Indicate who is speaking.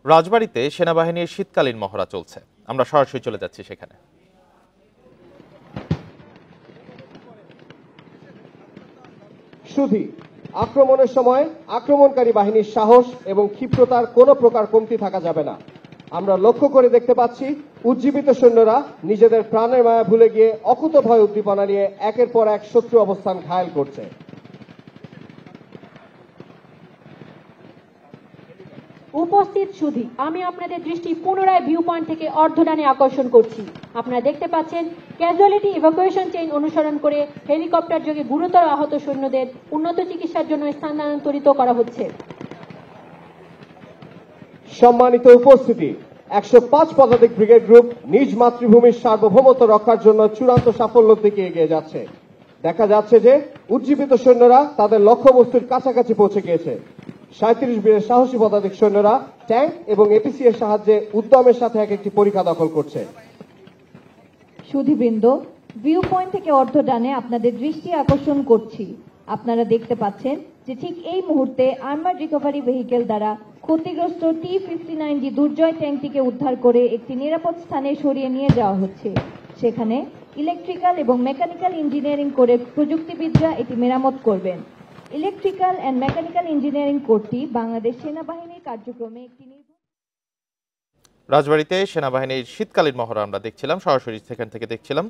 Speaker 1: রাজবাড়ীতে সেনাবাহিনীর শীতকালীন মহড়া চলছে। আমরা সরাসরি চলে যাচ্ছি সেখানে।
Speaker 2: সুধী, আক্রমণের সময় আক্রমণকারী বাহিনীর সাহস এবং ক্ষিপ্রতার কোনো প্রকার কমতি থাকা যাবে না। আমরা লক্ষ্য করে দেখতে পাচ্ছি উজ্জীবিত সৈন্যরা নিজেদের প্রাণের মায়া ভুলে গিয়ে অকুতোভয় উদ্দীপনা নিয়ে একের পর এক শত্রু অবস্থান ঘায়েল করছে।
Speaker 3: উপস্থিত সুধী, আমি আপনাদের দৃষ্টি পুনরায় ভিউ পয়েন্ট থেকে অর্ধডানে আকর্ষণ করছি। আপনারা দেখতে পাচ্ছেন ক্যাজুয়ালিটি ইভাকুয়েশন চেইন অনুসরণ করে হেলিকপ্টার যোগে গুরুতর আহত সৈন্যদের উন্নত চিকিৎসার জন্য স্থানান্তরিত করা হচ্ছে।
Speaker 2: সম্মানিত উপস্থিতি, 105 পদাতিক ব্রিগেড গ্রুপ নিজ মাতৃভূমির সার্বভৌমত্ব রক্ষার জন্য চূড়ান্ত সাফল্যের দিকে এগিয়ে যাচ্ছে। দেখা যাচ্ছে যে উজ্জীবিত সৈন্যরা তাদের লক্ষ্যবস্তুর কাছাকাছি পৌঁছে গিয়েছে। 37 বীরের সাহসী পদাতিক সৈন্যরা ট্যাঙ্ক এবং এপিসি এর সাহায্যে উদ্যমের সাথে এক একটি পরীক্ষা দখল করছে।
Speaker 4: সুধীবৃন্দ, ভিউ পয়েন্ট থেকে অর্ধডানে আপনাদের দৃষ্টি আকর্ষণ করছি। আপনারা দেখতে পাচ্ছেন যে ঠিক এই মুহূর্তে আর্মার্ড রিকভারি ভেহিকেল দ্বারা ক্ষতিগ্রস্ত T-59G দুর্জয় ট্যাঙ্কটিকে উদ্ধার করে একটি নিরাপদ স্থানে সরিয়ে নিয়ে যাওয়া হচ্ছে। সেখানে ইলেকট্রিক্যাল এবং মেকানিক্যাল ইঞ্জিনিয়ারিং করে প্রযুক্তিবিদরা এটি মেরামত করবেন। ইলেকট্রিক্যাল অ্যান্ড মেকানিক্যাল ইঞ্জিনিয়ারিং কোর্সটি বাংলাদেশ সেনাবাহিনীর কার্যক্রমে একটি
Speaker 1: রাজবাড়ীতে সেনাবাহিনীর শীতকালীন মহড়া আমরা দেখছিলাম, সরাসরি সেখান থেকে দেখছিলাম।